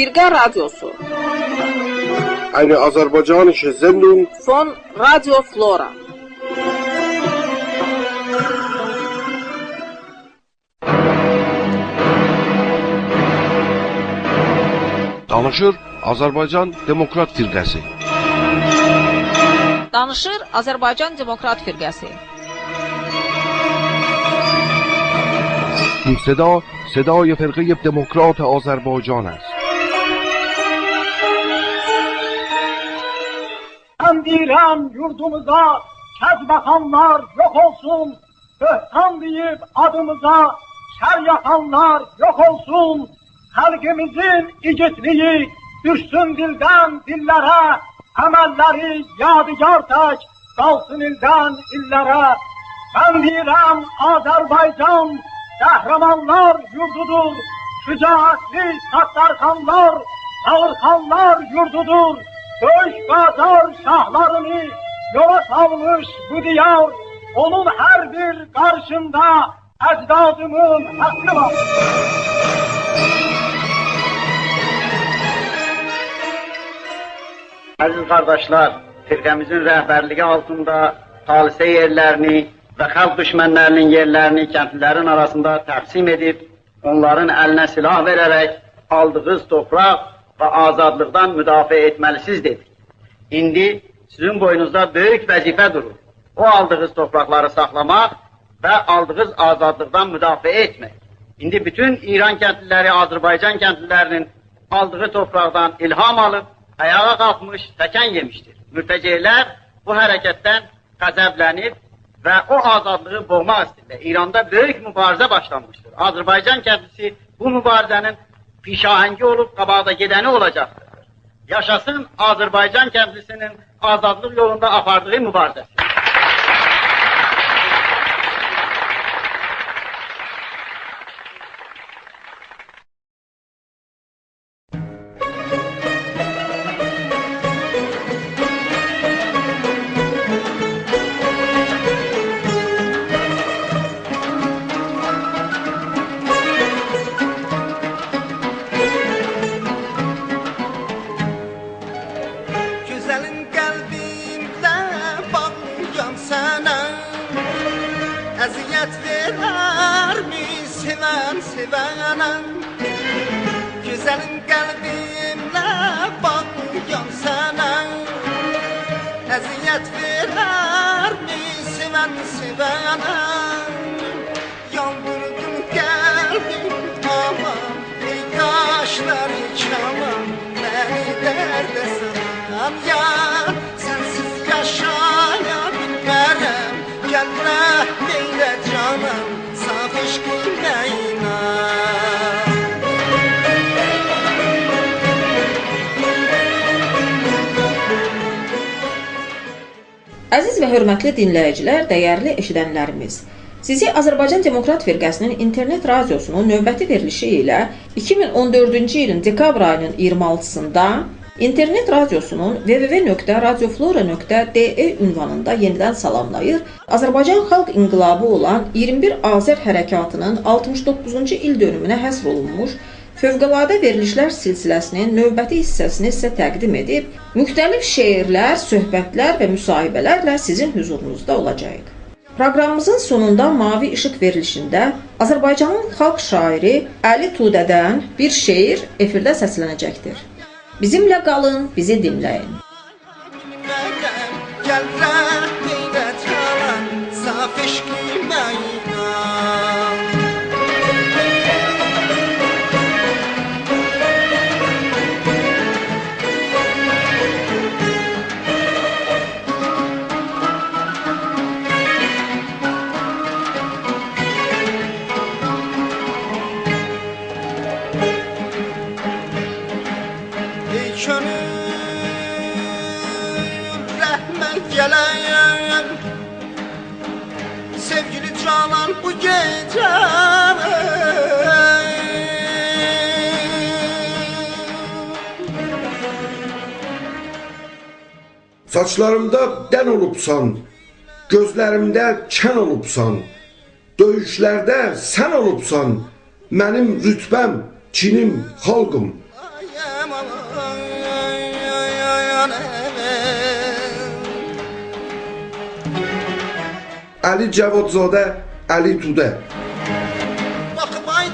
Firqə radiosu. Aynı Azərbaycan-ı Zennun. Fon Radio Flora. Danışır Azərbaycan Demokrat Firqəsi. Danışır Azərbaycan Demokrat Firqəsi. این صدا صدای فرقه دموکرات آذربایجان است. Ben deyirəm yurdumuza kəz baxanlar yox olsun, böhtan deyib adımıza şər yaxanlar yox olsun, xalqimizin igidliyi düşsün dildən dillərə, əməlləri yadigar tək qalsın ildən illərə. Ben deyirəm Azərbaycan qəhrəmanlar yurdudur, şücaətli Səttarxanlar, Ağırxanlar yurdudur. Böyük Qacar şahlarını yola salmış bu diyar, onun her bir karşında ecdadımın hakkı var. Aziz kardeşler, firqemizin rəhbərliyi altında xalisə yerlerini ve xalq düşmənlərinin yerlerini kəndlilərin arasında təqsim edib, onların eline silah vererek aldığınız toprak ve azadlıktan müdafiə etməlisiniz dedik. İndi sizin boynunuzda büyük vəzifə durur. O aldığınız toprakları saxlamaq ve aldığınız azadlıktan müdafiə etmək. İndi bütün İran kəndliləri, Azərbaycan kəndlilərinin aldığı topraktan ilham alıp ayağa kalkmış, təkən yemiştir. Mürtəceylər bu hərəkətdən qəzəblənib ve o azadlığı boğmaq istəyirlər. İranda büyük mübarizə başlanmıştır. Azərbaycan kəndlisi bu mübarizənin pişahəngi olup qabağda gedəni olacaktır. Yaşasın Azərbaycan kəndlisinin azadlıq yolunda apardığı mübarizə. Güzelim kalbimle bakıyorum sana. Eziyet verer mi seven sevene? Yandırdın kalbim ama yaşlar içemem. Beni derde saran yar, sensiz yaşayabilmem. Gel rahmeyle canım, saf aşkına inan. Əziz və hörmətli dinləyicilər, dəyərli eşidənlərimiz, sizi Azərbaycan Demokrat Firqəsinin internet radiosunun növbəti verilişi ilə 2014-cü ilin dekabr ayının 26-sında internet radiosunun www.radioflora.de ünvanında yenidən salamlayır. Azərbaycan Xalq İnqilabı olan 21 Azər Hərəkatının 69-cu il dönümünə həsr olunmuş fövqəladə verilişlər silsiləsinin növbəti hissəsini sizə təqdim edib, müxtəlif şeirlər, söhbətlər və müsahibələrlə sizin huzurunuzda olacağıq. Proqramımızın sonunda Mavi İşıq verilişində Azərbaycanın xalq şairi Əli Tudədən bir şeir efirdə səslənəcəkdir. Bizimlə qalın, bizi dinləyin. Gel rahmeyle canım, saf aşkına inan. Gelen sevgili Canan bu gece Saçlarımda dən olubsan, gözlərimdə çən olubsan, döyüşlərdə sən olubsan, mənim rütbəm, çinim, xalqım. Ali Cavadzadə, Ali Tudə. Baxmay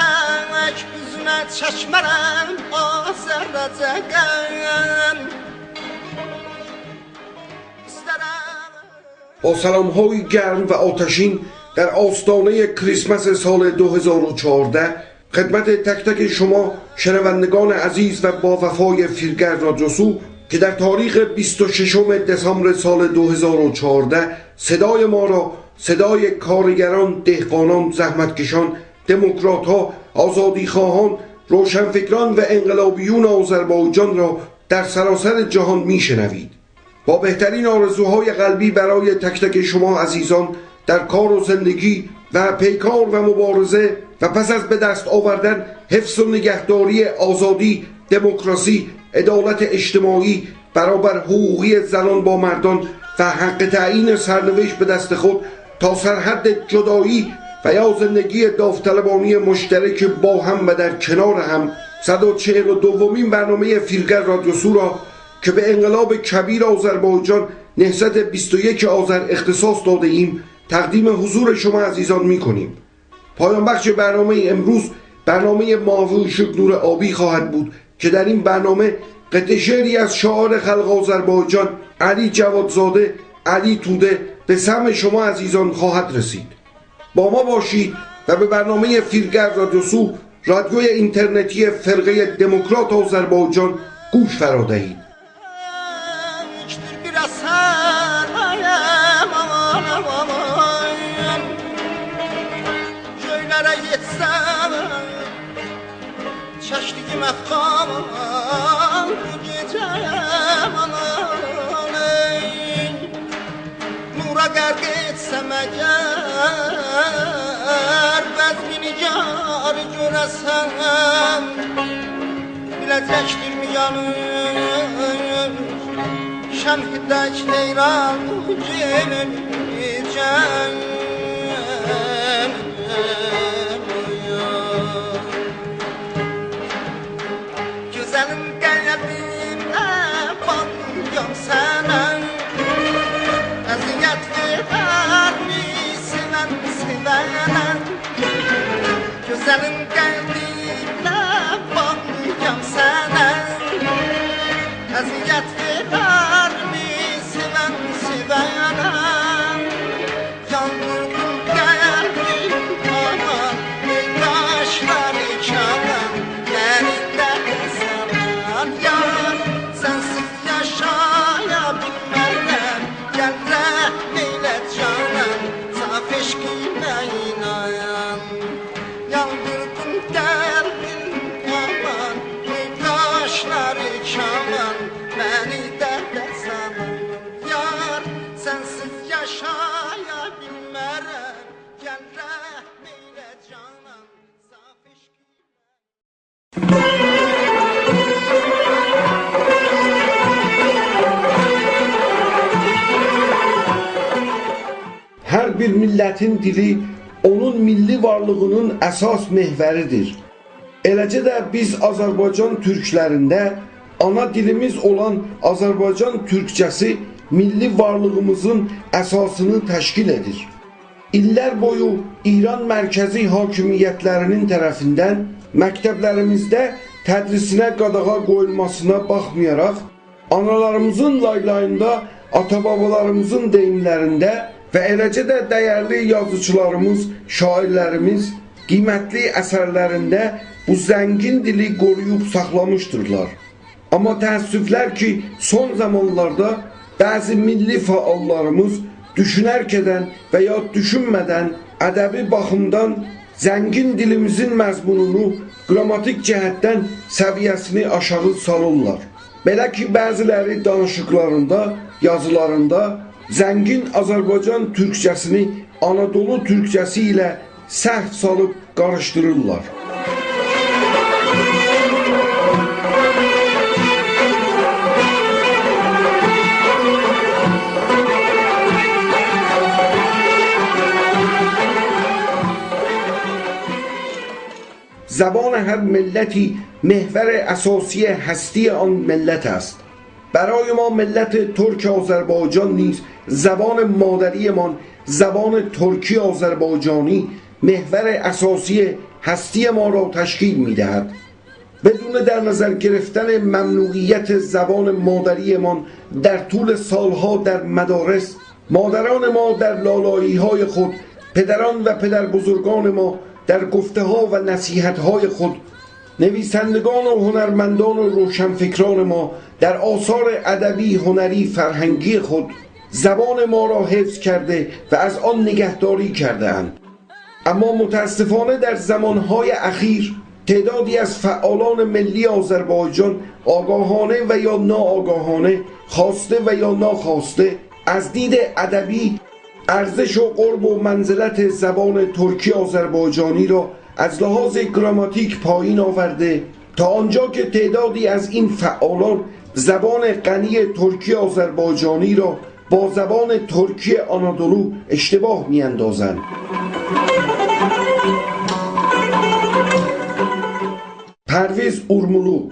tək üzünə çəkmərəm Azərbaycan. با سلام‌های گرم و آتشین در آستانه کریسمس سال 2014 خدمت تک تک شما شنوندگان عزیز و با وفای فیلگر رادیوسو که در تاریخ 26 دسامبر سال 2014 صدای ما را، صدای کارگران، دهقانان، زحمتکشان، دموکرات‌ها، آزادیخواهان، روشنفکران و انقلابیون آذربایجان را در سراسر جهان میشنوید. با بهترین آرزوهای قلبی برای تک تک شما عزیزان در کار و زندگی و پیکار و مبارزه و پس از به دست آوردن حفظ و نگهداری آزادی، دموکراسی، عدالت اجتماعی، برابر حقوقی زنان با مردان و حق تعیین سرنوشت به دست خود تا سرحد جدایی و یا زندگی داوطلبانه مشترک با هم و در کنار هم 142مین برنامه فیلگر رادیوسو را که به انقلاب کبیر آذربایجان نهضت 21 آذر اختصاص داده ایم تقدیم حضور شما عزیزان می کنیم. پایان بخش برنامه امروز برنامه ماوی اشق نور آبی خواهد بود که در این برنامه قطعه شعری از شاعر خلق آذربایجان علی جوادزاده علی توده به سمع شما عزیزان خواهد رسید. با ما باشید و به برنامه فیلگر رادیوسو، رادیوی اینترنتی فرقه دموکرات آذربایجان گوش فرا دهید. bir asar ayam aman aman yerlere yetsem çeştiğim efkal bu gece aman ey nura gərq etsem eğer bezmini car görəsem biləcəkdir mi yanır şəmhiddək leyran geləcəm güzelim qəlbimə bağlıyam sənə əziyyət verər mi sevən sevənə güzelim qəlbimə bağlıyam sənə əziyyət verər mi sevən sevənə yandırdım qəlbim aman ey qaşları çalan məni də salan yar sensiz yaşaya bilmərəm gəl rəhm eylə canım saf eşqimə inayan yandırdım qəlbim aman ey qaşları çalan məni də salan yar sensiz yaşaya bilmərəm gəl rəhm eylə canım saf eşqimə Hər bir millətin dili onun milli varlığının əsas mehvəridir. Eləcə də biz Azərbaycan türklərində ana dilimiz olan Azərbaycan türkçəsi milli varlığımızın əsasını təşkil edir. İllər boyu İran mərkəzi hakimiyyətlərinin tərəfindən məktəblərimizdə tədrisinə qadağa qoyulmasına baxmayaraq, analarımızın laylayında, ata-babalarımızın deyimlərində və eləcə də dəyərli yazıçılarımız, şairlərimiz qiymətli əsərlərində bu zəngin dili qoruyub saxlamışdırlar. Amma təəssüflər ki, son zamanlarda bəzi milli fəallarımız düşünərkədən və ya düşünmədən ədəbi baxımdan zəngin dilimizin məzmununu qrammatik cəhətdən səviyyəsini aşağı salırlar. Belə ki, bəziləri danışıqlarında, yazılarında zəngin Azərbaycan türkçəsini Anadolu türkçəsi ilə səhv salıb qarışdırırlar. زبان هر ملتی محور اساسی هستی آن ملت است. برای ما ملت ترک آذربایجان نیز زبان مادریمان زبان ترکی آذربایجانی محور اساسی هستی ما را تشکیل می‌دهد. بدون در نظر گرفتن ممنوعیت زبان مادریمان در طول سالها در مدارس مادران ما در لالایی‌های خود پدران و پدر بزرگان ما در گفته ها و نصیحت های خود نویسندگان و هنرمندان و روشنفکران ما در آثار ادبی هنری فرهنگی خود زبان ما را حفظ کرده و از آن نگهداری کرده اند. اما متاسفانه در زمانهای اخیر تعدادی از فعالان ملی آذربایجان آگاهانه و یا ناآگاهانه خواسته و یا ناخواسته از دید ادبی ارزش و قرب و منزلت زبان ترکی آذربایجانی را از لحاظ گراماتیک پایین آورده تا آنجا که تعدادی از این فعالان زبان غنی ترکی آذربایجانی را با زبان ترکی آنادولو اشتباه می‌اندازند. پرویز اورمولو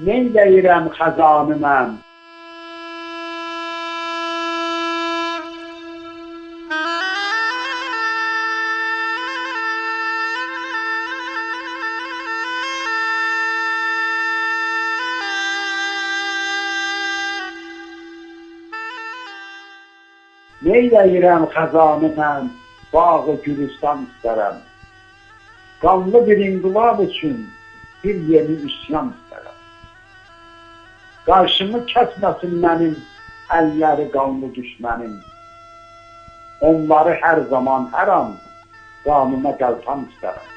Neyləyirəm xəzanı mən? Neyləyirəm xəzanı mən? Bağı Gülüstan istərəm. Qanlı bir inqilab üçün bir yeni üsyan istərəm. Qarşımı kəsməsin mənim əlləri qanlı düşmənim. Onları hər zaman, hər an qanuna qəltan istərəm.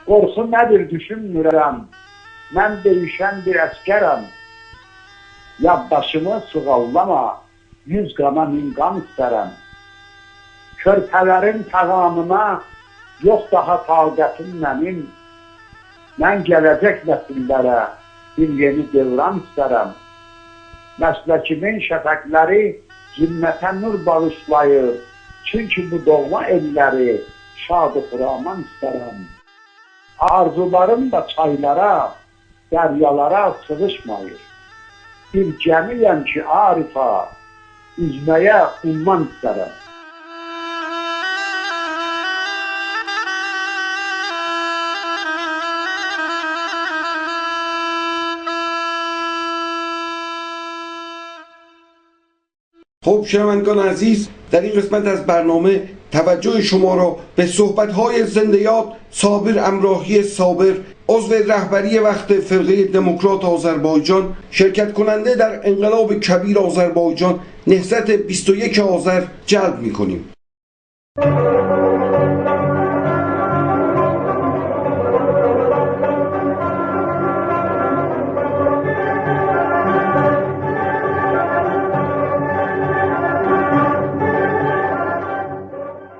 Qorxu nədir düşünmürəm, mən döyüşən bir əskərəm. Yaddaşımı sığallama, 100 qana 1000 qan istərəm. Körpələrin təğamına yox daha taqətim mənim. Mən gələcək nəsillərə bir yeni dövran istərəm. Məsləkimin şəfəqləri zülmətə nur bağışlayır. Çünki bu doğma elləri şad-ı xuraman istərəm. Arzularım da çaylara, dəryalara sığışmayır. Bir gəmiyəm ki, Arifa, üzməyə umman istərəm. خب شنوندگان عزیز، در این قسمت از برنامه توجه شما را به صحبت‌های زنده یاد صابر امراهی صابر، عضو رهبری وقت فرقه دموکرات آذربایجان، شرکت کننده در انقلاب کبیر آذربایجان نهضت 21 آذر جلب می‌کنیم.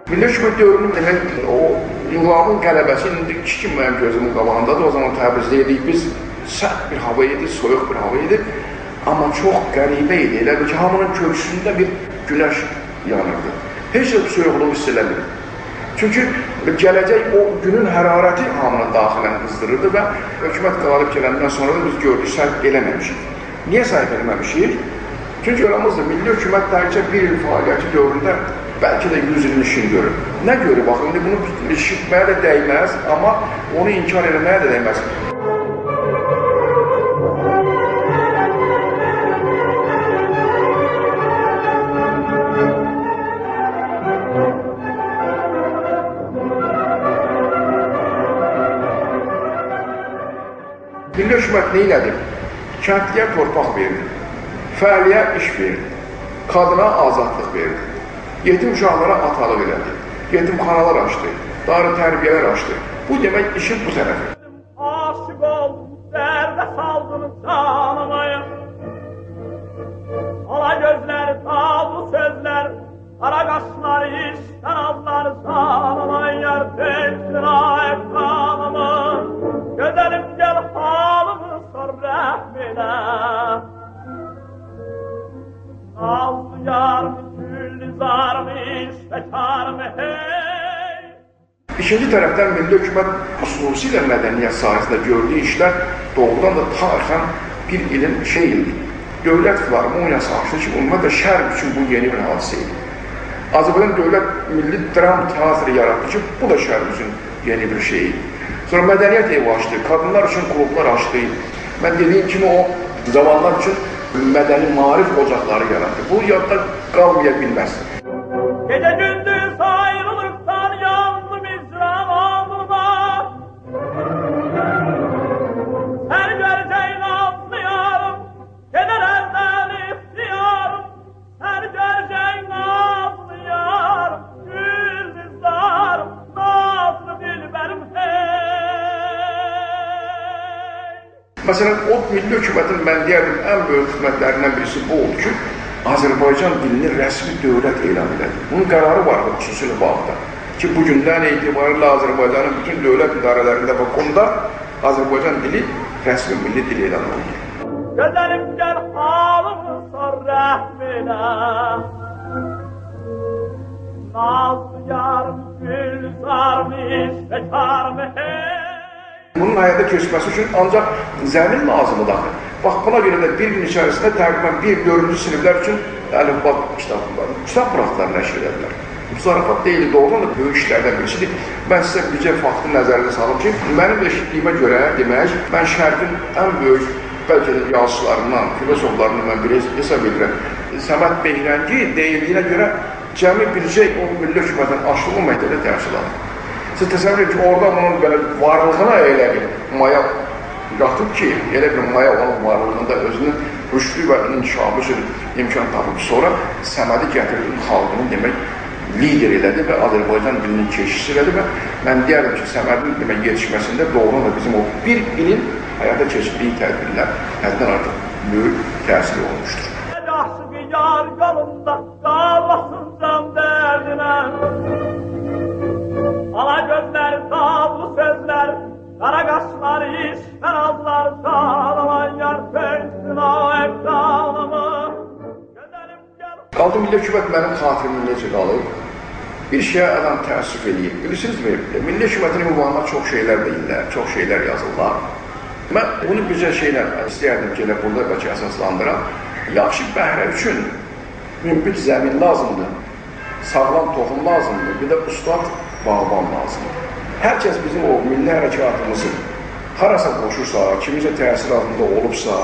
Milli hökumət dövrünün demək, o inqilabın qələbəsi indi kim mənim gözümün qabağındadır. O zaman Təbrizdə idik, biz sərt bir hava idi, soyuq bir hava idi. Amma çox qəribə idi. Elə bil ki, hamının köksündə bir günəş yanırdı. Heç bir soyuqluğu hiss eləmirdi. Çünki gələcək o günün hərarəti hamını daxilən qızdırırdı və hökumət qalib gələndən sonra da biz gördük, səhv eləməmişik. Niyə səhv eləməmişik? Çünki öyrəmizdir, milli hökumət təkcə bir il fəaliyyəti dövründə bəlkə də 100 ilin işini görür. Nə görür? Baxın, indi bunu eşitməyə də dəyməz, amma onu inkar eləməyə də dəyməz. Milli hökumət nə elədi? Kəndliyə torpaq verdi, fəhliyə iş verdi, qadına azadlıq verdi. Yetim uşaqlara atalıq elədi, yetimxanalar açdı, darı tərbiyələr açdı. Bu demək işin bu tərəfi. Aşıq oldum, dərdə saldım canımayım. Ala gözləri, tavlu sözlər, ara qaşları, işdən adları sağlamayar, tezsin ayıb kanımı. Gözəlim gəl halımı sor rəhminə. Nazlı yarımı, İkinci tərəfdən milli hökumət xüsusilə mədəniyyət sahəsində gördüyü işlər doğrudan da tarixən bir ilin ildi. Dövlət filarmoniyası açdı ki, ümumiyyətlə şərq üçün bu yeni bir hadisə idi. Azərbaycan dövlət milli dram teatrı yaratdı ki, bu da şərq üçün yeni bir şey idi. Sonra mədəniyyət evi açdı, qadınlar üçün klublar açdı. Mən dediyim kimi o zamanlar üçün mədəni maarif ocaqları yaratdı. Bu yadda qalmaya bilməz. Gecə gündüz ayrılıqdan yandım izran alnıma. Hər görəcəyin azlıyarım, gedər əldən iftiyarım. Hər görəcəyin azlıyarım, gül dizdarım, nazlı dilbərim hey. Məsələn, o milli hökumətin mən deyərdim ən böyük xidmətlərindən birisi bu oldu ki, Azərbaycan dilini rəsmi dövlət elan elədi. Bunun qərarı vardı xüsusilə vaxtda. Ki bugündən etibarıyla Azərbaycanın bütün dövlət idarələrində və qumda Azərbaycan dili rəsmi milli dil elan olunur. Gözəlim gəl halımı sor rəhminə, nazlı yarım gülzarmış bekarım hey. Bunun həyata keçməsi üçün ancaq zəmin lazımdır axı. Bax, buna görə də bir gün içərisində təqribən 1-4-cü siniflər üçün əlifba kitab buraxdılar, nəşr edədilər. Bu zarafat deyil, doğrudan da böyük işlərdən birisidir. Mən sizə bircə faktı nəzərdə salım ki, mənim eşitdiyimə görə demək, mən şərqin ən böyük bəlkə də yazıçılarından, filosoflarından mən bir hesab edirəm. Səməd Behrəngi deyildiyinə görə cəmi bircə o milli hökumətdən aşılı məktəbdə təhsil alır. Siz təsəvvür edin ki, orada onun belə varlığına elə bir maya qatıb ki, elə bir maya onun varlığında özünün rüşdü və inkişafı üçün imkan tapıb sonra Səmədi gətirdi, xalqının demək lider elədi və Azərbaycan dilinin keşişi elədi və mən deyərdim ki, Səmədin demək yetişməsində doğrudan da bizim o bir ilin həyata keçirdiyi tədbirlər həddən artıq böyük təsiri olmuşdur. Yaxşı bir yar yolunda qalmasın can dərdinə, ala gözlər, dağlı sözlər, qara qaşlar, işlər azlar, çağlaman yar pöysün o eftanımı. Qaldı milli hökumət mənim xatirimdə necə qalıb? Bir şeyə adam təəssüf eləyib. Bilirsinizmi? Milli hökumətin ünvanına çox şeylər deyirlər, çox şeylər yazırlar. Mən bunu bircə şeylə istəyərdim ki, elə burada bəlkə əsaslandıram. Yaxşı bəhrə üçün münbit zəmin lazımdır, sağlam toxum lazımdır, bir də ustad bağban lazımdır. Hər kəs bizim o milli hərəkatımızı harasa qoşursa, kimisə təsir altında olubsa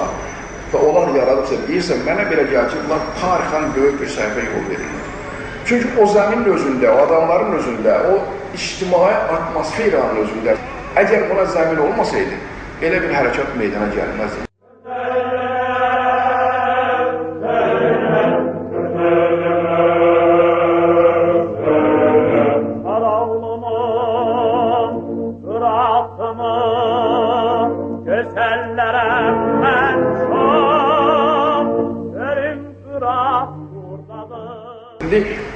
və onlar yaradıbsa deyirsə, mənə belə gəlir ki, bunlar tarixən böyük bir səhvə yol verirlər. Çünki o zəminin özündə, o adamların özündə, o ictimai atmosferanın özündə, əgər buna zəmin olmasaydı, elə bir hərəkat meydana gəlməzdi.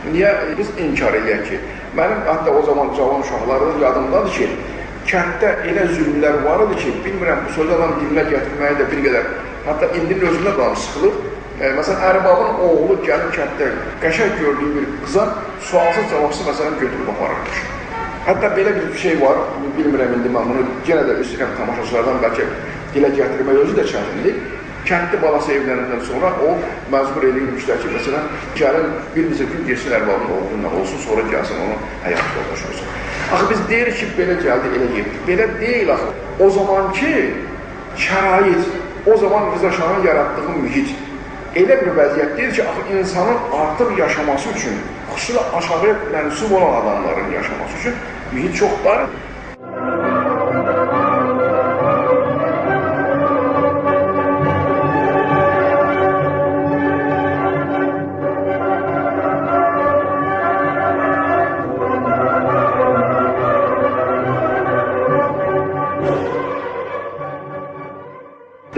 Niyə biz inkar eləyək ki, mənim hətta o zaman cavan uşaqlarımız yadımdadır ki, kənddə elə zülmlər var idi ki, bilmirəm, bu sözü adam dilinə gətirməyə də bir qədər, hətta indinin özündə adam sıxılır. Məsələn, ərbabın oğlu gəlib kənddə qəşəng gördüyü bir qıza sualsız cavabsız məsələn götürüb aparırmış. Hətta belə bir şey var, bilmirəm indi mən bunu yenə də istəyirəm tamaşaçılardan bəlkə dilə gətirmək özü də çətindir. Kəndli balası evlərindən sonra o məcbur edilmişlər ki, məsələn, gəlin bir neçə gün girsin ərbabın oğlundan olsun, sonra gəlsin onun həyat yoldaşı olsun. Axı biz deyirik ki, belə gəldi, elə getdik. Belə deyil axı. O zamanki şərait, o zaman Rıza Şahın yaratdığı mühit elə bir vəziyyətdir ki, axı insanın artıq yaşaması üçün, xüsusilə aşağı mənsub olan adamların yaşaması üçün mühit çox dardır.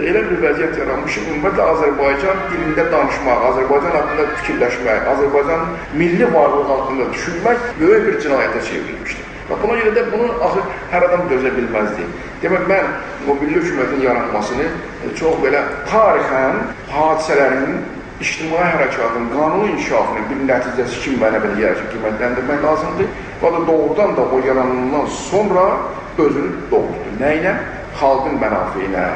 Elə bir vəziyyət yaranmış ki, ümumiyyətlə Azərbaycan dilində danışmaq, Azərbaycan haqqında fikirləşmək, Azərbaycan milli varlıq haqqında düşünmək böyük bir cinayətə çevrilmişdir. Və buna görə də bunu axı hər adam dözə bilməzdi. Demək, mən o milli hökumətin yaranmasını çox belə tarixən hadisələrin, ictimai hərəkatın, qanun inkişafının bir nəticəsi kimi mənə belə yerə qiymətləndirmək lazımdır. Və da doğrudan da o yaranımdan sonra özünü doğruldu. Nəyinə? Xalqın mənafeyinə,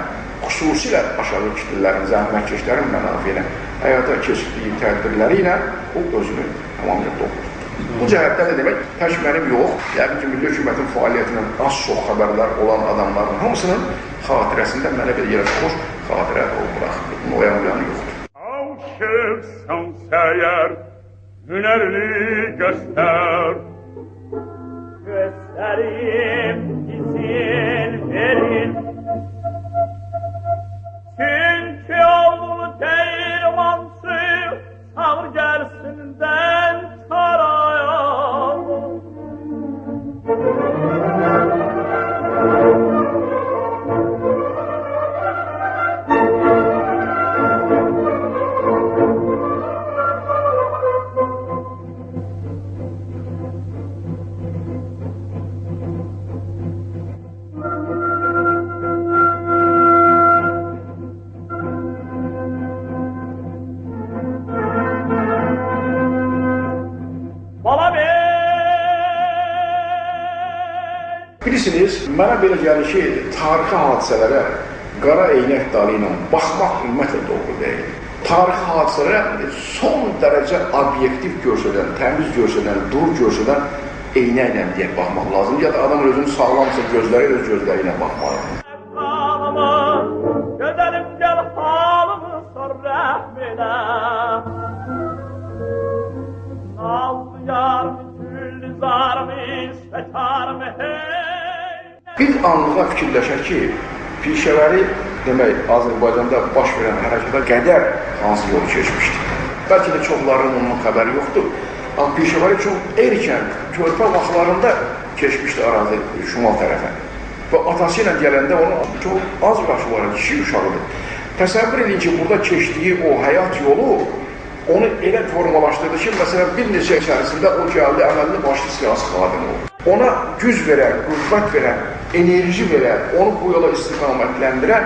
xüsusilə aşağı kitlələrin, zəhmətkeşlərin mənafeyinə həyata keçirdiyi tədbirləri ilə o özünü tamamilə doğruldu. Bu cəhətdə nə demək? Tək mənim yox, yəqin ki, milli hökumətin fəaliyyətindən az-çox xəbərlər olan adamların hamısının xatirəsində mənə bir yerə xoş xatirə bıraxdı. Bunun oyan yoxdur. Şevsən səyər, hünərini göstər, göstərim izin verin. Çünki oğlu deyirmansı, sağır gəlsindən saraya. Bilirsiniz, mənə belə gəlir ki, tarixi hadisələrə qara eynək dalı ilə baxmaq ümumiyyətlə doğru deyil. Tarixi hadisələrə son dərəcə obyektiv görsədən, təmiz görsədən, dur görsədən eynəklə deyək baxmaq lazım. Ya da adam özünü sağlamsa gözləri öz gözləri ilə baxmalıdır. Gözəlim gəl halımı sor rəhm elə. Nazlı yarım, güllü zarım, istəkarım hey. Bir anlığa fikirləşək ki, Pişəvəri demək, Azərbaycanda baş verən hərəkata qədər hansı yolu keçmişdir. Bəlkə də çoxlarının onun xəbəri yoxdur. Amma Pişəvəri çox erkən, körpə vaxtlarında keçmişdi ərazi şimal tərəfə. Və atası ilə gələndə onun çox az yaşı var, kişi uşağıdır. Təsəvvür edin ki, burada keçdiyi o həyat yolu onu elə formalaşdırdı ki, məsələn, bir neçə içərisində o gəldi, əməlli başlı siyasi xadim oldu. Ona güc verən, qüvvət verən, enerji verən, onu bu yola istiqamətləndirən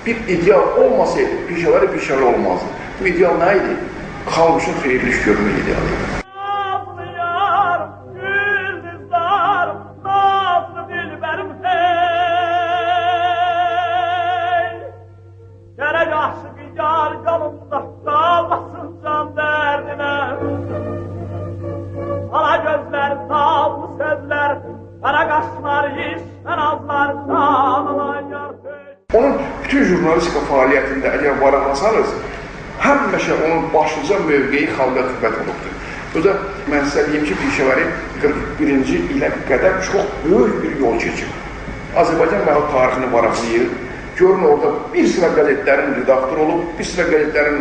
bir ideal olmasaydı, Pişəvəri olmazdı. Bu ideal nə idi? Xalq üçün xeyirli iş görmə idealı idi. Onun bütün jurnalistika fəaliyyətində əgər varaqlasanız, həmişə onun başlıca mövqeyi xalqa xidmət olubdur. Bu da mən sizə deyim ki, Pişəvəri 41-ci ilə qədər çox böyük bir yol keçib. Azərbaycan məlumat tarixini varaqlayır. Görün orada bir sıra qəzetlərin redaktor olub, bir sıra qəzetlərin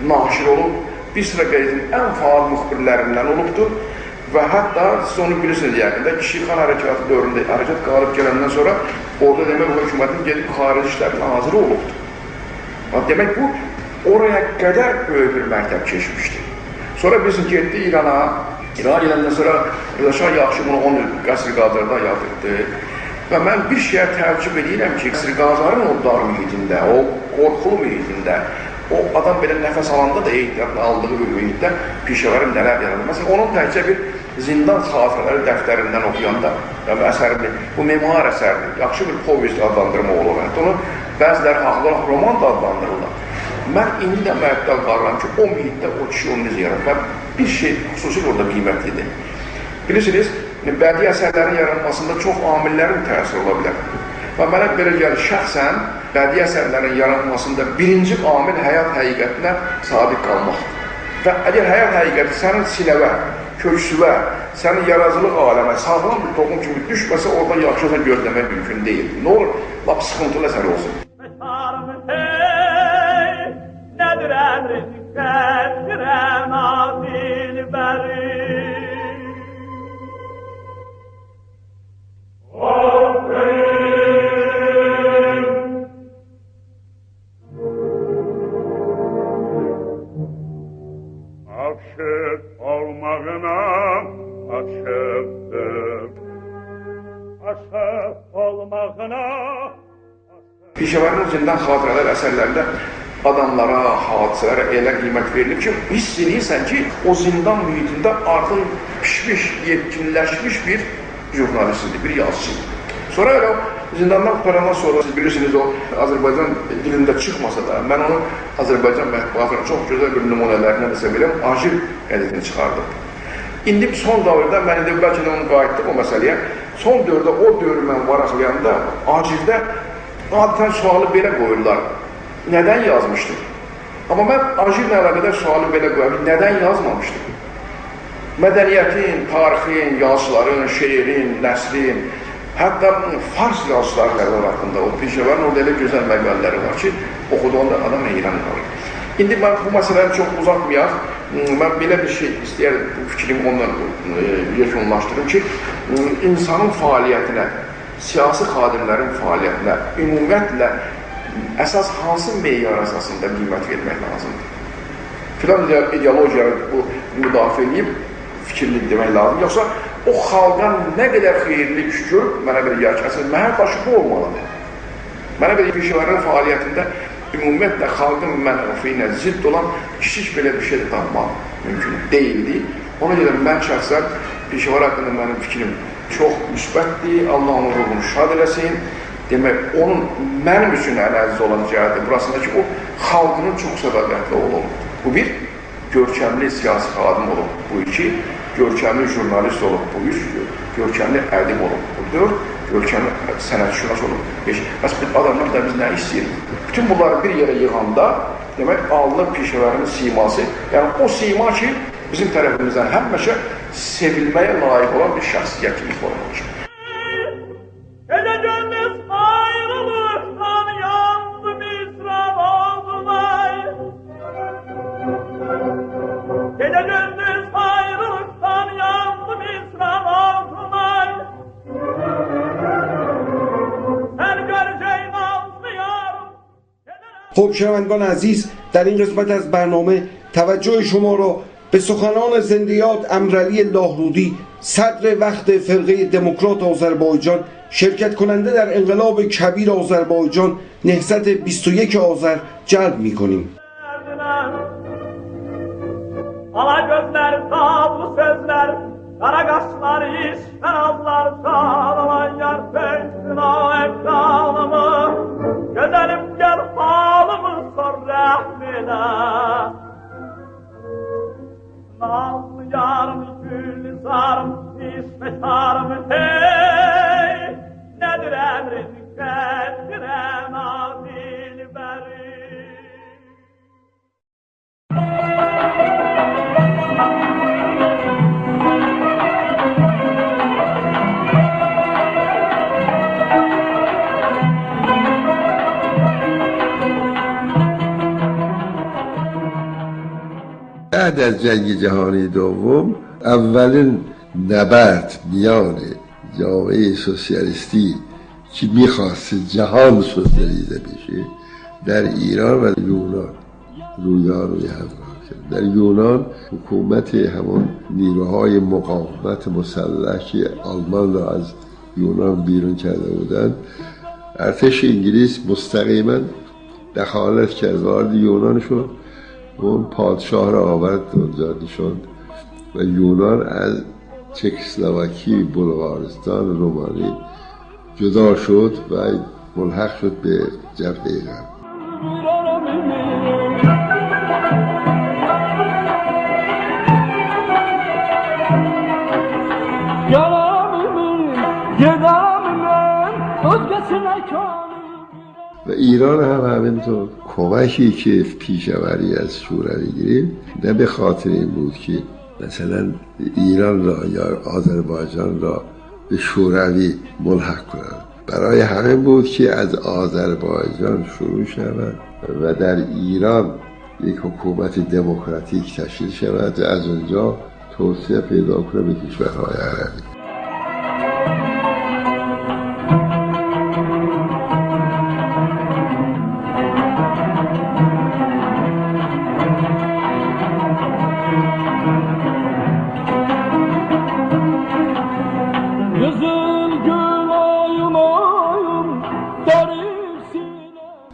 naşir olub, bir sıra qəzetin ən faal müxbirlərindən olubdur. Və hətta siz onu bilirsiniz yəqində, Kişixan hərəkatı dövründə hərəkat qalib gələndən sonra orada demək o hökumətin gedib xarici işlər naziri olubdur. Demək bu, oraya qədər böyük bir mərtəb keçmişdir. Sonra biz getdi İrana, İrana gələndən sonra Rıza yaxşı bunu 10 il qəsr qazarda yatırdı. Və mən bir şeyə təəccüb edirəm ki, qəsr qazarın o dar mühitində, o qorxulu mühitində, o adam belə nəfəs alanda da ehtiyatla aldığı bir mühitdə Pişəvərin nələr yaradır. Məsələn, onun təkcə bir zindan xatirələri dəftərindən oxuyanda, əsərdir, bu memuar əsərdir, yaxşı bir povest adlandırma olur. Onu bəziləri haqlı olaraq roman da adlandırırlar. Mən indi də məəttəl qalıram ki, o mühitdə o kişi onu necə yaradır və bir şey xüsusilə orada qiymətlidir. Bilirsiniz, bədii əsərlərin yaranmasında çox amillərin təsiri ola bilər. Və mənə belə gəlir, şəxsən bədii əsərlərin yaranmasında birinci amil həyat həqiqətinə sadiq qalmaqdır. Və əgər həyat həqiqəti sənin sinəvə, köksüvə, sənin yaradıcılıq aləmə, sağlam bir toxum kimi düşməsə, oradan yaxşıca gözləmək mümkün deyil. Nə olur? Lap sıxıntılı əsər olsun. Nədir əmrin, qəddirən adil bəri. Aşık olmağına aşıqdır. Aşık olmağına Pişəvərinin zindan xatirələr əsərlərində adamlara, hadisələrə elə qiymət verilir ki, hiss edirsən ki, o zindan mühitində artıq pişmiş, yetkinləşmiş bir jurnalistdir, bir yazıcıdır. Sonra elə zindandan qutarandan sonra, siz bilirsiniz, o Azərbaycan dilində çıxmasa da, mən onu Azərbaycan mətbuatının çox gözəl bir nümunələrindən isə biləm, Acil qəzetini çıxardım. İndi son dövrdə, mən indi bəlkə də onu qayıtdım o məsələyə, son dövrdə o dövrü mən varaqlayanda, Acildə adətən sualı belə qoyurlar, nədən yazmışdım? Amma mən Acillə əlaqədar sualı belə qoyuram, nədən yazmamışdım? Mədəniyyətin, tarixin, yazıların, şeirin, nəsrin, hətta fars yazıçıları haqqında o Pişəvərin orada elə gözəl məqalələri var ki, oxuduğunda adam heyran qalır. İndi mən bu məsələni çox uzatmayaq, mən belə bir şey istəyərəm, bu fikrimi ondan yekunlaşdırım ki, insanın fəaliyyətinə, siyasi xadimlərin fəaliyyətinə, ümumiyyətlə, əsas hansı meyar əsasında qiymət vermək lazımdır? Filan ideologiyanı bu müdafiə edib, fikirli demək lazım, yoxsa o xalqa nə qədər xeyirli iş görüb, mənə belə gəlir ki, əsas mənə başı bu olmalıdır. Mənə belə Pişəvərin fəaliyyətində ümumiyyətlə xalqın mənəfi ilə zidd olan kiçik belə bir şey tapmaq mümkün deyildi. Ona görə mən şəxsən Pişəvər haqqında mənim fikrim çox müsbətdir. Allah onun ruhunu şad eləsin. Demək, onun mənim üçün ən əziz olan cəhəti burasındakı o xalqının çox sədaqətli olub. Bu bir, görkəmli siyasi xadim olub. Bu iki, görkəmli jurnalist olub. Bu üç, görkəmli ədib olub. Bu dörd, görkəmli sənətşünas olub. Beş, bəs adamlar da biz nə istəyirik? Bütün bunları bir yerə yığanda, demək, alınır peşələrinin siması, yəni o sima ki, bizim tərəfimizdən həmişə sevilməyə layiq olan bir şəxsiyyət kimi formalaşır. Gece gündüz ayrılıktan yandım İsraf oldum ay. Gece gündüz ayrılıktan yandım İsraf oldum ay. Sen göreceğin anlıyorum. خب شنوندگان عزیز، در این قسمت از برنامه توجه شما را به سخنان زندیات امیرعلی لاهرودی، صدر وقت فرقه دموکرات آذربایجان، شرکت کننده در انقلاب کبیر آذربایجان نهضت 21 آذر جلب می‌کنیم. Ala gözler, tavlı sözler, kara kaşlar, işten azlar, sağlaman yar peysin hep dağlımı. Güzelim gel halımı sor rahmine. Nazlı yarım, gülizarım, ismetarım, hey! Nedir emrin, kendine nazil verin. بعد از جنگ جهانی دوم اولین نبرد میان جامعه سوسیالیستی که میخواست جهان سوسیالیزه بشه در ایران و یونان روی هم کرد. در یونان حکومت همون نیروهای مقاومت مسلح که آلمان را از یونان بیرون کرده بودند، ارتش انگلیس مستقیما دخالت کرد، وارد یونان شد، اون پادشاه را آورد اونجا نشاند و یونان از چکسلواکی، بلغارستان، رومانی جدا شد و ملحق شد به جبهه غرب. و ایران هم همینطور کمکی که پیشاوری از شوروی گرفت نه به خاطر این بود که مثلا ایران را یا آذربایجان را به شوروی ملحق کنند، برای همین بود که از آذربایجان شروع شود و در ایران یک حکومت دموکراتیک تشکیل شود و از اونجا توسعه پیدا کنه به کشورهای عربی.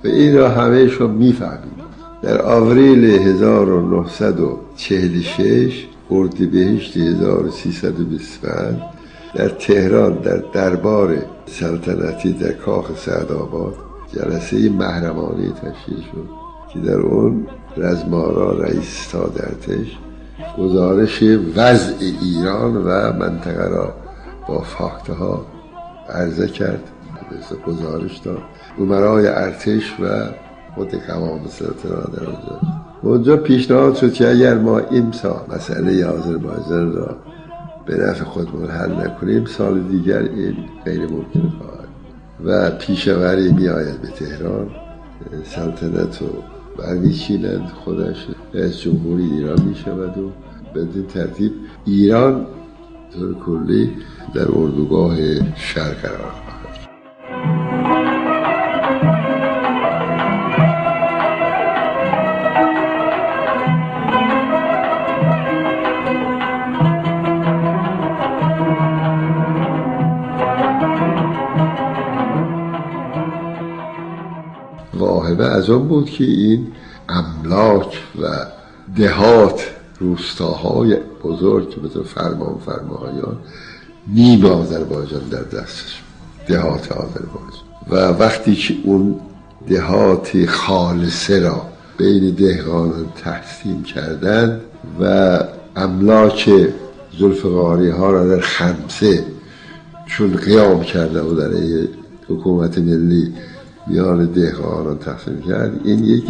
و این را همه شما میفهمید. در آوریل 1946 اردیبهشت 1325 در تهران در دربار سلطنتی در کاخ سعدآباد جلسه محرمانه تشکیل شد که در اون رزمارا رئیس ستاد ارتش گزارش وضع ایران و منطقه را با فاکت‌ها عرضه کرد، گزارش داد. امرای ارتش و خود قوام سلطنت در اونجا پیشنهاد شد که اگر ما امسال مسئله آذربایجان را به نفع خودمون حل نکنیم سال دیگر این غیر ممکن خواهد و پیشاوری می آید به تهران، سلطنت رو برمیچینند، خودش رئیس جمهوری ایران می شود و بدین ترتیب ایران طور کلی در اردوگاه شرق قرار خواهد. واهمه از آن بود که این املاک و دهات، روستاهای بزرگ که مثل فرمایان نیم آذربایجان در دستش، دهات آذربایجان. و وقتی که اون دهات خالصه را بین دهقانان تقسیم کردند و املاک ذوالفقاری ها را در خمسه چون قیام کرده و در حکومت ملی میان دهقانان تقسیم کرد، این یک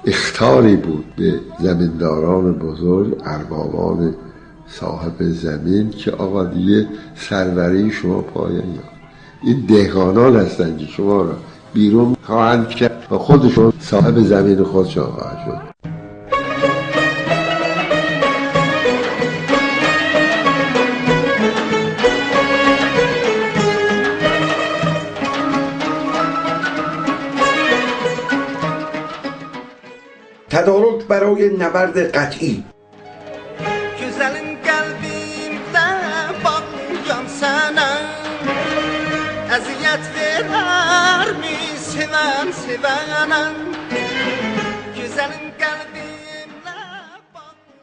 اخطاری بود به زمینداران بزرگ، اربابان صاحب زمین که آقا دیگه سروری شما پایان یافت. این دهقانان هستند که شما را بیرون خواهند کرد و خودشون صاحب زمین خودشان خواهند شد. تدارک برای نبرد قطعی. Güzelim kalbimde bağlıyorum sana. Eziyet verer mi seven sevene? Güzelim kalbimde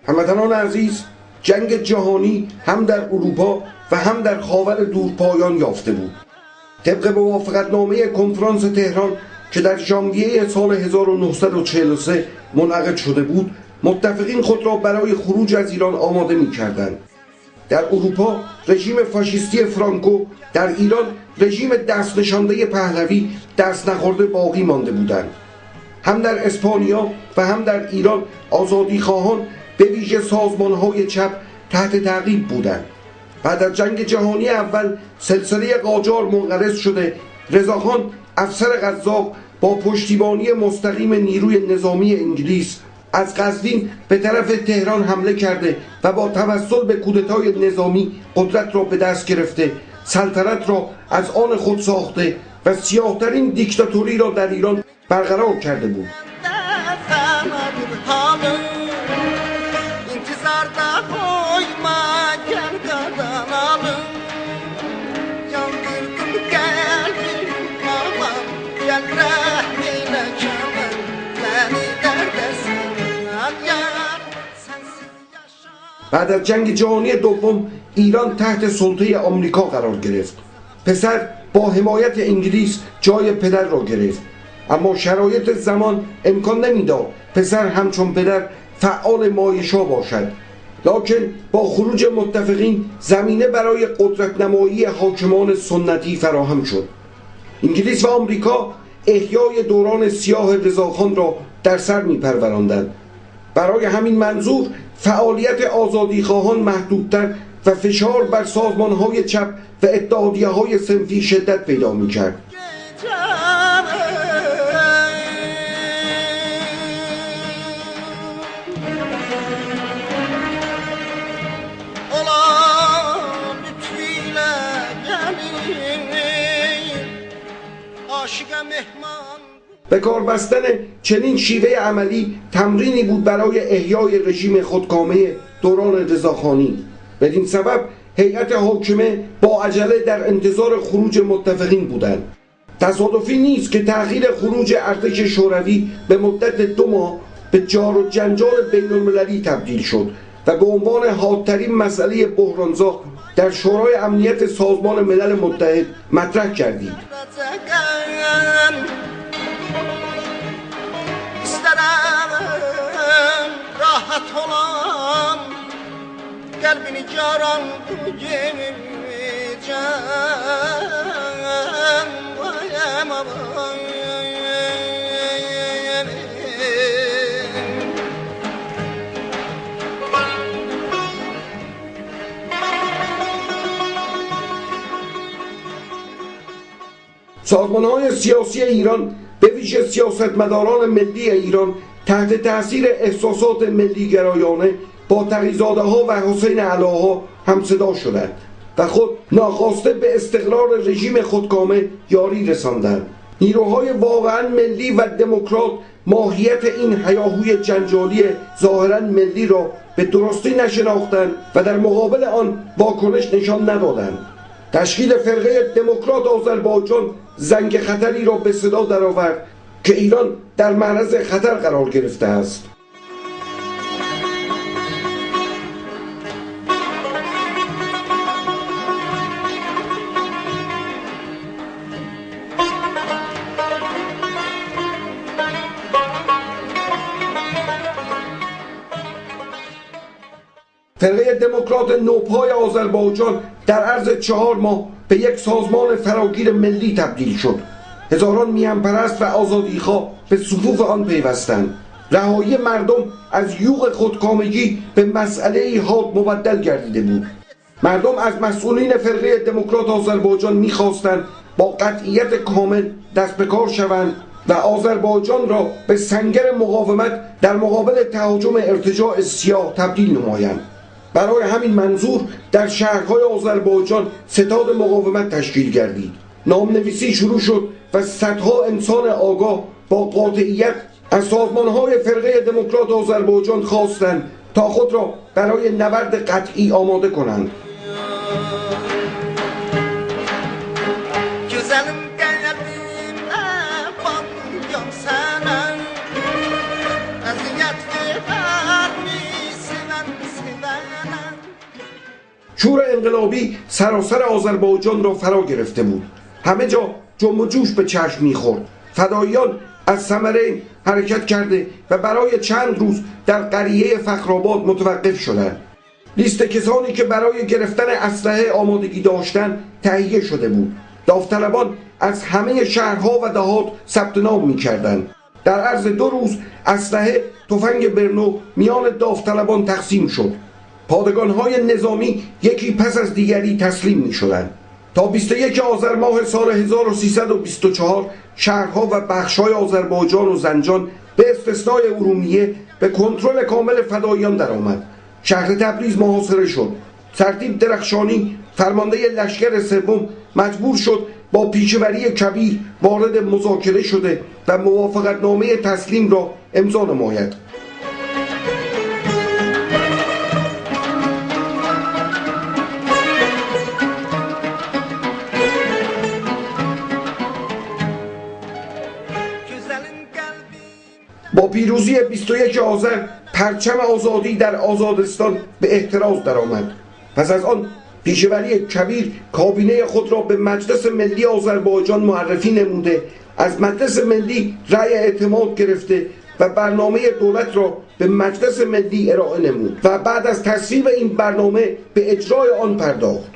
هموطنان عزیز، جنگ جهانی هم در اروپا و هم در خاور دور پایان یافته بود. طبق موافقتنامه کنفرانس تهران که در ژانویه سال 1943 منعقد شده بود، متفقین خود را برای خروج از ایران آماده می کردند. در اروپا رژیم فاشیستی فرانکو، در ایران رژیم دست نشانده پهلوی دست نخورده باقی مانده بودند. هم در اسپانیا و هم در ایران آزادی خواهان به ویژه سازمان‌های چپ تحت تعقیب بودند. بعد از جنگ جهانی اول سلسله قاجار منقرض شده، رضاخان افسر قزاق با پشتیبانی مستقیم نیروی نظامی انگلیس از قزوین به طرف تهران حمله کرده و با توسل به کودتای نظامی قدرت را به دست گرفته، سلطنت را از آن خود ساخته و سیاه‌ترین دیکتاتوری را در ایران برقرار کرده بود. بعد از جنگ جهانی دوم ایران تحت سلطه آمریکا قرار گرفت. پسر با حمایت انگلیس جای پدر را گرفت، اما شرایط زمان امکان نمیداد پسر همچون پدر فعال مایشا باشد. لکن با خروج متفقین زمینه برای قدرت نمایی حاکمان سنتی فراهم شد. انگلیس و آمریکا احیای دوران سیاه رضاخان را در سر می‌پروراندند. برای همین منظور فعالیت آزادی خواهان محدودتر و فشار بر سازمان‌های چپ و اتحادیه‌های صنفی شدت پیدا می‌کرد. به کار بستن چنین شیوه عملی تمرینی بود برای احیای رژیم خودکامه دوران رضاخانی. بدین سبب هیئت حاکمه با عجله در انتظار خروج متفقین بودند. تصادفی نیست که تأخیر خروج ارتش شوروی به مدت 2 ماه به جار و جنجال بین المللی تبدیل شد و به عنوان حادترین مسئله بحرانزا در شورای امنیت سازمان ملل متحد مطرح گردید. Kalbini caran سازمان‌های سیاسی ایران به ویژه سیاستمداران ملی ایران تحت تأثیر احساسات ملی گرایانه با تقی‌زاده ها و حسین علاها همصدا شدند و خود ناخواسته به استقرار رژیم خودکامه یاری رساندند. نیروهای واقعا ملی و دموکرات ماهیت این هیاهوی جنجالی ظاهرا ملی را به درستی نشناختند و در مقابل آن واکنش نشان ندادند. تشکیل فرقه دموکرات آذربایجان زنگ خطری را به صدا درآورد که ایران در معرض خطر قرار گرفته است. فرقه دموکرات نوپای آذربایجان در عرض 4 ماه به یک سازمان فراگیر ملی تبدیل شد. هزاران میهن‌پرست و آزادیخواه به صفوف آن پیوستند. رهایی مردم از یوغ خودکامگی به مسئله حاد مبدل گردیده بود. مردم از مسئولین فرقه دموکرات آذربایجان می‌خواستند با قطعیت کامل دست به کار شوند و آذربایجان را به سنگر مقاومت در مقابل تهاجم ارتجاع سیاه تبدیل نمایند. برای همین منظور در شهرهای آذربایجان ستاد مقاومت تشکیل گردید. نامنویسی شروع شد و صدها انسان آگاه با قاطعیت از سازمانهای فرقه دموکرات آذربایجان خواستند تا خود را برای نبرد قطعی آماده کنند. شور انقلابی سراسر آذربایجان را فرا گرفته بود. همه جا جنب و جوش به چشم می‌خورد. فداییان از ثمرین حرکت کرده و برای چند روز در قریه فخرآباد متوقف شدند. لیست کسانی که برای گرفتن اسلحه آمادگی داشتند تهیه شده بود. داوطلبان از همه شهرها و دهات ثبت نام می‌کردند. در عرض 2 روز اسلحه تفنگ برنو میان داوطلبان تقسیم شد. پادگان‌های نظامی یکی پس از دیگری تسلیم می‌شدند. تا 21 آذر ماه سال 1324 شهرها و بخش‌های آذربایجان و زنجان به استثنای ارومیه به کنترل کامل فداییان درآمد. شهر تبریز محاصره شد. سرتیپ درخشانی فرمانده لشکر سوم مجبور شد با پیشوری کبیر وارد مذاکره شده و موافقتنامه تسلیم را امضا نماید. با پیروزی 21 آذر پرچم آزادی در آزادستان به احتراز درآمد. پس از آن پیشوری کبیر کابینه خود را به مجلس ملی آذربایجان معرفی نموده، از مجلس ملی رأی اعتماد گرفته و برنامه دولت را به مجلس ملی ارائه نمود و بعد از تصویب این برنامه به اجرای آن پرداخت.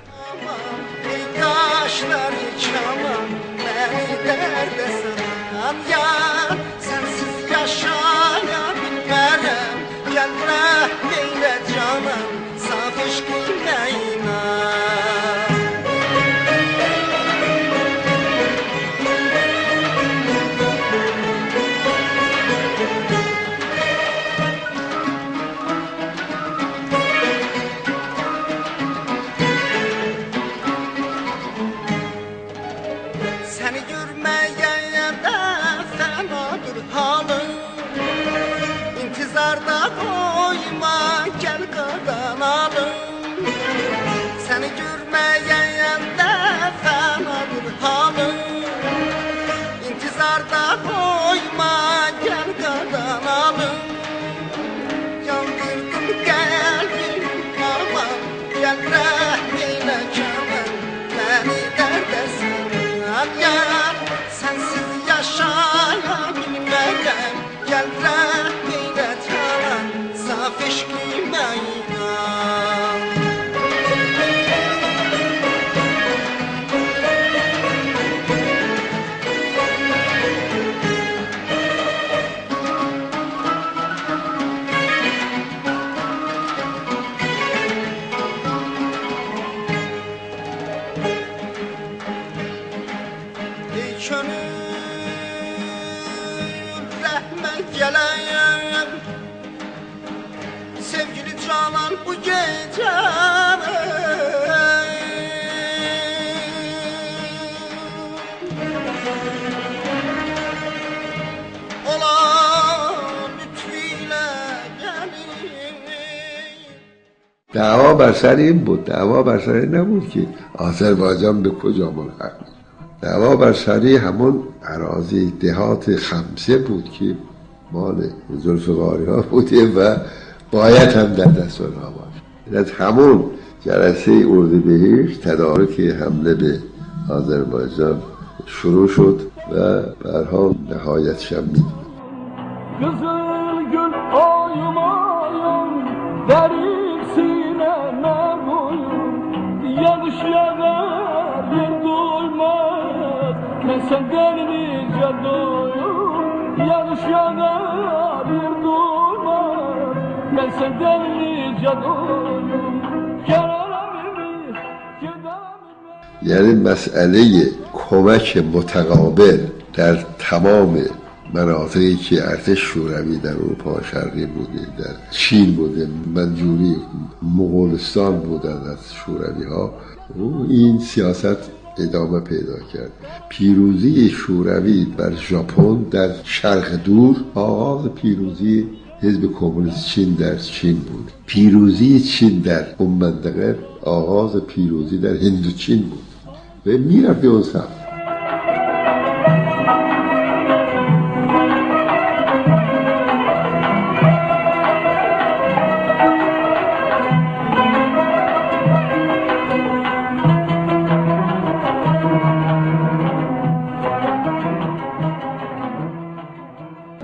دعوا بر سر این بود، دعوا بر سر این نبود که آذربایجان به کجا ملحق بود. دعوا بر سر همون اراضی دهات خمسه بود که مال ذوالفقاری ها بوده و باید هم در دست آنها باشه. از همون جلسه اردیبهشت تدارک حمله به آذربایجان شروع شد و به هر حال نهایتش هم می‌دید. Güzel gül ayım ayım derin sine Yağış yağar yer doymaz, ben senden nice doyum. Yağış yağar yer doymaz, ben senden nice doyum. یعنی مسئله کمک متقابل در تمام مناطقی که ارتش شوروی در اروپا شرقی بوده، در چین بوده، منجوری مغولستان بودن از شوروی ها، این سیاست ادامه پیدا کرد. پیروزی شوروی بر ژاپن در شرق دور آغاز پیروزی حزب کمونیست چین در چین بود. پیروزی چین در اون منطقه آغاز پیروزی در هندوچین بود و میرفت به اون سمت.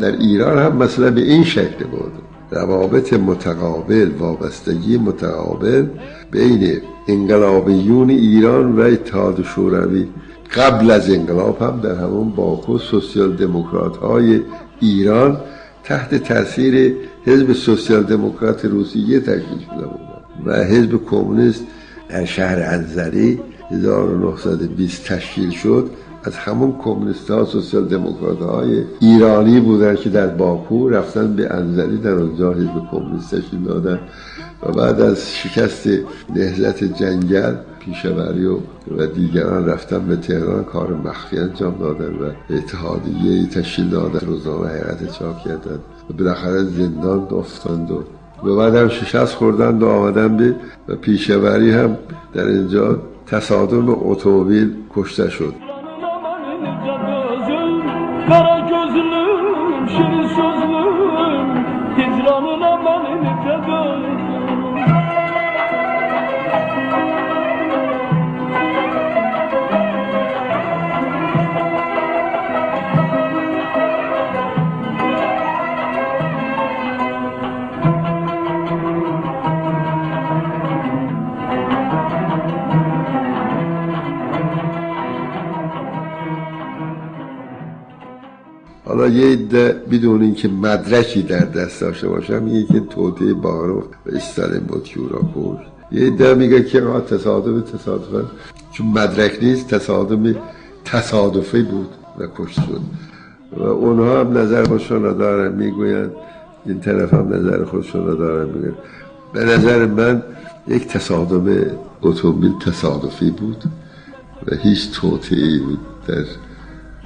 در ایران هم مثلا به این شکل بود. روابط متقابل، وابستگی متقابل بین انقلابیون ایران و اتحاد شوروی. قبل از انقلاب هم در همون باکو سوسیال دموکرات های ایران تحت تاثیر حزب سوسیال دموکرات روسیه تشکیل شده بودند و حزب کمونیست در شهر انزلی 1920 تشکیل شد. از همون کمونیست ها سوسیال دموکرات های ایرانی بودن که در باکو رفتن به انزلی، در اونجا حزب کمونیست تشکیل دادن و بعد از شکست نهضت جنگل پیشوری و دیگران رفتن به تهران، کار مخفی انجام دادن و اتحادیه تشکیل دادن، روزنامه حقیقت چاپ کردن و بالاخره زندان افتادند و بعد هم شکست خوردند و آمدن به و پیشوری هم در اینجا تصادم اتومبیل کشته شد. Kara gözlüm, şirin sözlüm, hicranına beni nice döndüm. حالا یه عده بدون اینکه مدرکی در دست داشته باشم میگه که توطئه باروخ و استالین با کیورا کشت. یه عده میگه که تصادفا چون مدرک نیست، تصادفی بود و کشت شد و اونها هم نظر خودشون را دارن میگوین، این طرف هم نظر خودشون را دارن میگن. به نظر من یک تصادم اتومبیل تصادفی بود و هیچ توطئه‌ای بود در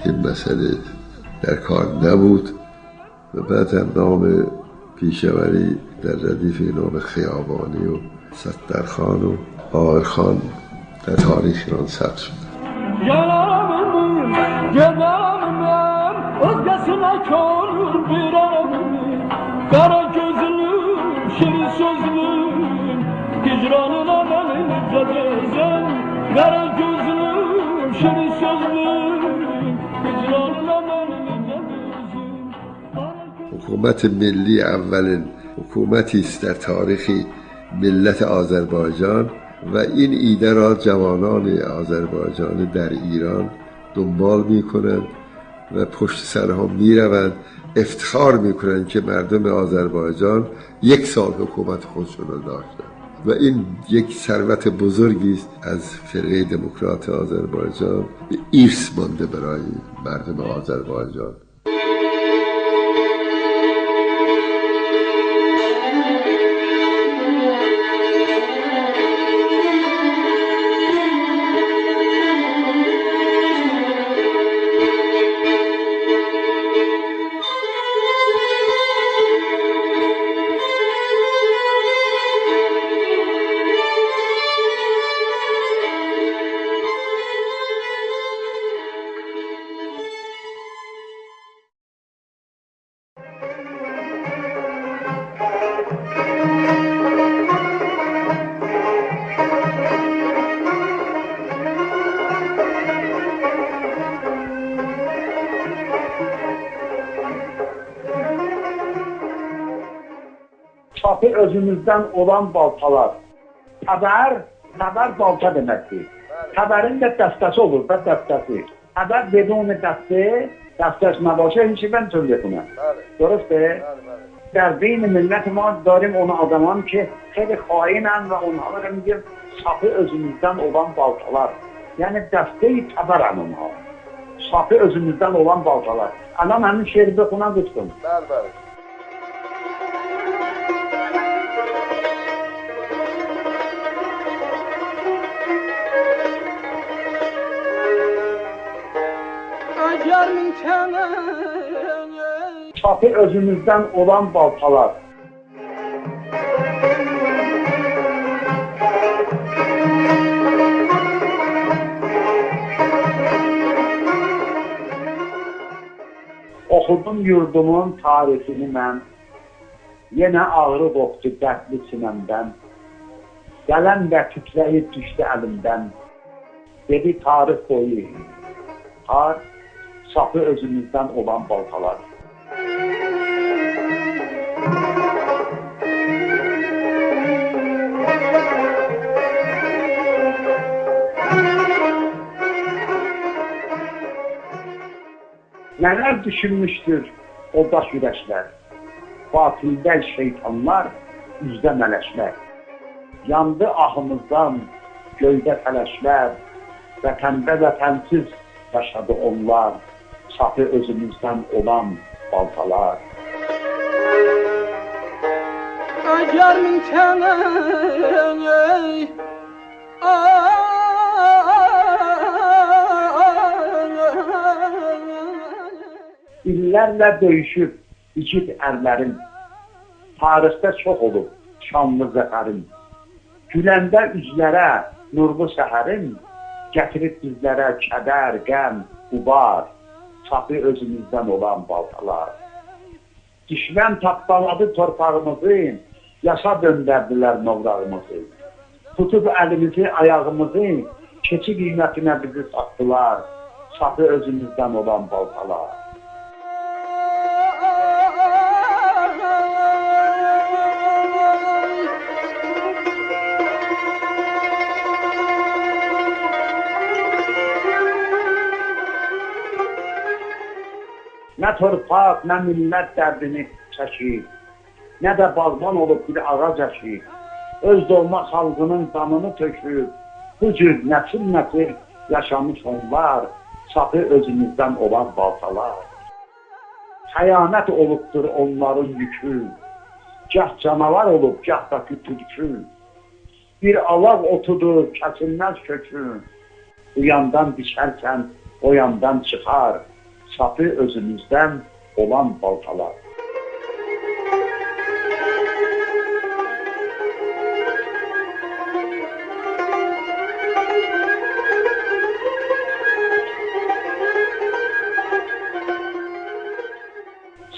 این مسئله در کار نبود و بعد هم نام پیشوری در ردیف نام خیابانی و سترخان و آقرخان در تاریخ ایران ثبت شد. حکومت ملی اولین حکومتی است در تاریخ ملت آذربایجان و این ایده را جوانان آذربایجان در ایران دنبال می‌کنند و پشت سرها می‌روند، افتخار می‌کنند که مردم آذربایجان 1 سال حکومت خودشون را داشتند و این یک ثروت بزرگی است از فرقه دموکرات آذربایجان به ارث مانده برای مردم آذربایجان. Çapı özümüzdən olan baltalar. Xəbər Xəbər balta deməkdir. Xəbərin də dəstəsi olur da, dəstəsi. Xəbər بدون دسته دستش نباشه هیچ چیز نمیتونه بکنه. درسته؟ در بین ملت ما داریم اون آدمان که خیلی خائنن و اونها رو میگیم صافی özümüzden olan baltalar. Yani dəstəyi xəbərən onha. Safi özümüzden olan baltalar. Adam həmin şeiri bexuna tutsun. Bəli. Safi özümüzden olan baltalar. Oxudum yurdumun tarixini mən, yenə ağrı qopdu dərdli sinəmdən, qələm də titrəyib düşdü əlimdən, dedi tarix boyu, safi özümüzdən olan baltalar. Nələr düşünmüşdür o daş ürəklər, batildə şeytanlar, üzdə mələşlər. Yandı ahımızdan göydə fələşlər, vətəndə vətənsiz yaşadı onlar, safi özümüzdən olan baltalar. Əgər min kənəy, İllərlə döyüşüb igid ərlərin, tarixdə çox olub şanlı zəfərin, güləndə üzlərə nurlu səhərin, gətirib bizlərə kədər, qəm, qubar, safi özümüzdən olan baltalar. Düşmən tapdaladı torpağımızı, yaşa döndərdilər novrağımızı. Tutub əlimizi, ayağımızı, keçi qiymətinə bizi satdılar, safi özümüzdən olan baltalar. Nə torpaq, nə millət dərdini çəkir, nə də bağban olub bir ağac əkir, öz doğma xalqının qanını tökür, bu cür nəsil yaşamış onlar, safi özümüzdən olan baltalar. Xəyanət olubdur onların yükü, gah canavar olub, gah da tülkü, bir alav otudur, kəsilməz kökü, bu yandan düşərkən o yandan çıxar, safi özümüzdən olan baltalar.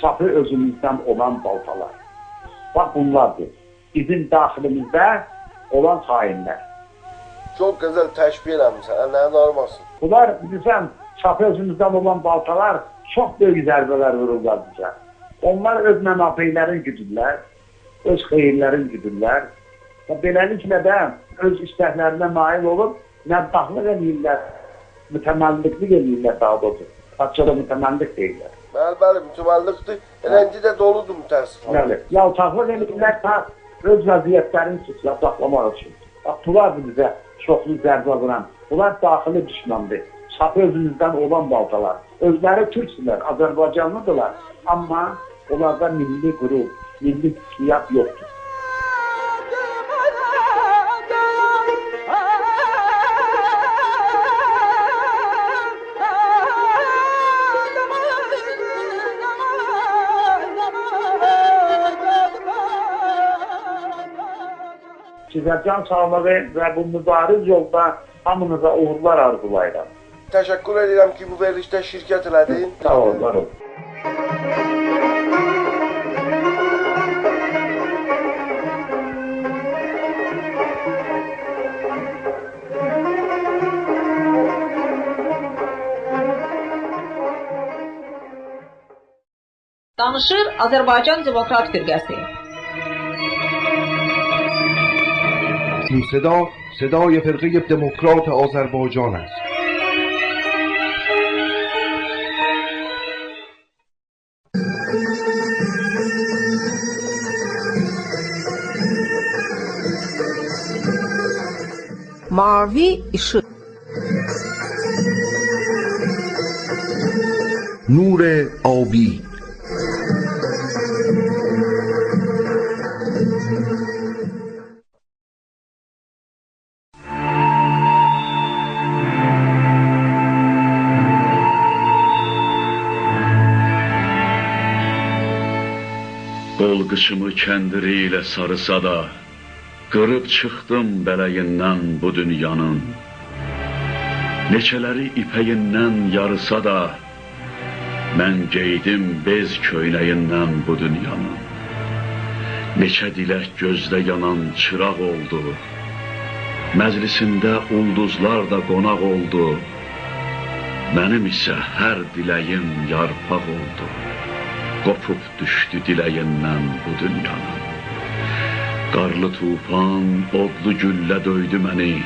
Safi özümüzdən olan baltalar. Bax bunlardır. Bizim daxilimizdə olan hainlər. Çox gözəl təşbih eləmişsən, əllərini armasın. Bunlar bilirsən, safi özümüzdən olan baltalar çox böyük zərbələr vururlar bizə. Onlar öz mənafeylərin güdürlər, öz xeyirlərin güdürlər və beləliklə də öz istəklərinə nail olub nəbdahlıq edirlər, mütəməlliklik edirlər daha doğrusu. Haçada mütəməllik deyirlər. Bəli, mütəməllikdir. Rəngi də doludur mütəəssifən. Bəli, yaltaqlıq edirlər ta öz vəziyyətlərini saxlamaq üçün. Bax, bunlar bizə çoxlu zərbə vuran. Bunlar daxili düşmandır. Safi özümüzdən olan baltalar. Özləri Türksülər, Azərbaycanlıdırlar. Amma onlarda milli qürur, milli fikriyat yoxdur. Sizə can sağlığı və bu mübariz yolda hamınıza uğurlar arzulayıram. Təşəkkür edirəm ki, bu verilişdə şirkət elədin. Sağ olun, var olun. Danışır Azərbaycan Demokrat Firqəsi. این صدا صدای فرقه دموکرات آذربایجان است. Mavi ışık. نور آبی. Qol qışımı kəndiri ilə sarısa da, qırıb çıxdım bələyindən bu dünyanın. Neçələri ipəyindən yarısa da, mən geydim bez köynəyindən bu dünyanın. Neçə dilək gözdə yanan çıraq oldu, məclisində ulduzlar da qonaq oldu. Mənim isə hər diləyim yarpaq oldu, qopub düşdü diləyindən bu dünyanın. Qarlı tufan, odlu güllə döydü məni,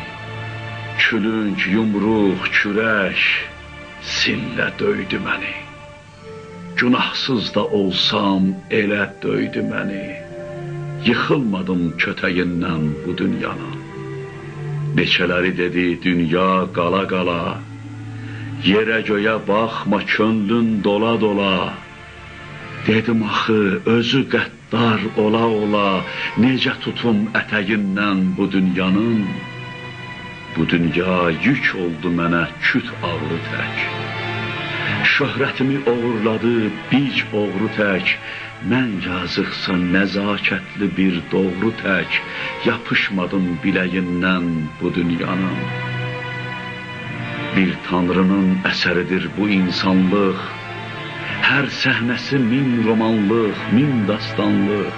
külünk, yumruq, kürək, sillə döydü məni. Günahsız da olsam elə döydü məni, yıxılmadım kötəyindən bu dünyanın. Neçələri dedi dünya qala qala, yerə göyə baxma könlün dola dola. Dedim axı özü qəddar ola ola, necə tutum ətəyindən bu dünyanın. Bu dünya yük oldu mənə küt ağrı tək, şöhrətimi oğurladı bic oğru tək. Mən yazıqsa nəzakətli bir doğru tək, yapışmadım biləyindən bu dünyanın. Bir tanrının əsəridir bu insanlıq, hər səhnəsi min romanlıq, min dastanlıq.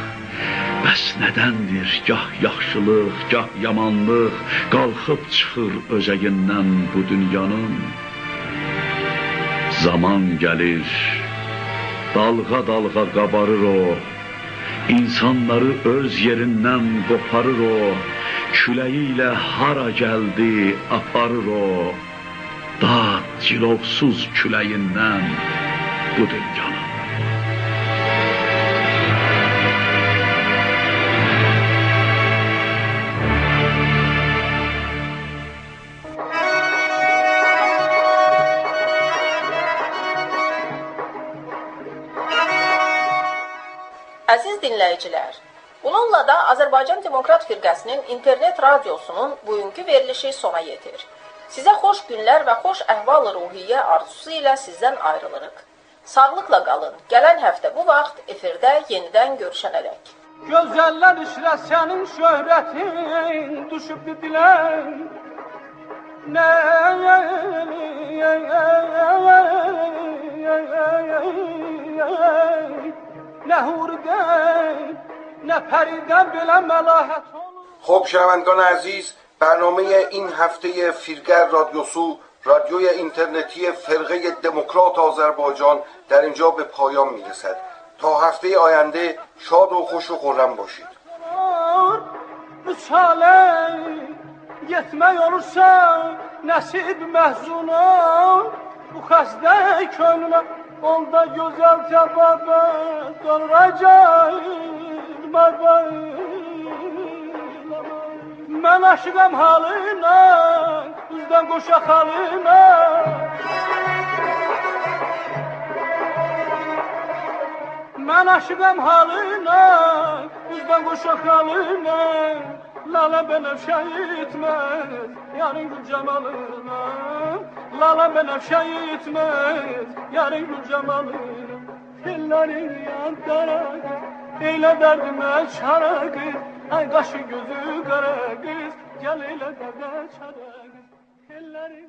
Bəs nədəndir gah yaxşılıq, gah yamanlıq qalxıb çıxır özəyindən bu dünyanın? Zaman gəlir, dalğa dalğa qabarır o, insanları öz yerindən qoparır o, küləyi ilə hara gəldi aparır o, dad cilovsuz küləyindən bu dünyanın. Əziz dinləyicilər, bununla da Azərbaycan Demokrat Firqəsinin internet radiosunun bugünkü verilişi sona yetir. Sizə xoş günlər və xoş əhval-ruhiyyə arzusu ilə sizdən ayrılırıq. Sağlıqla qalın. Gələn həftə bu vaxt efirdə yenidən görüşənədək. Gözəller işlə sənin şöhrətin düşübdü dilən. نه هورگن نه پریدن بلا ملاحت. خب شنوندگان عزیز، برنامه این هفته فیلگر رادیوسو، رادیوی اینترنتی فرقه دموکرات آذربایجان در اینجا به پایان میرسد. تا هفته آینده شاد و خوش و خرم باشید. Yetmək olursa nəsib məhzunun, bu xəstə könlünə onda gözəl cəbabət qalacaq mən aşıqam halına, üzdən qoşa xalına. Mən aşıqam halına, üzdən qoşa xalına. Lala benefşe etmez yarın gül cemalına. Lala benefşe etmez yarın gül cemalına. Ellerin yan kara kız, eyle derdime çara kız. Ay kaşı gözü kara kız, gel eyle derde çara kız. Ellerin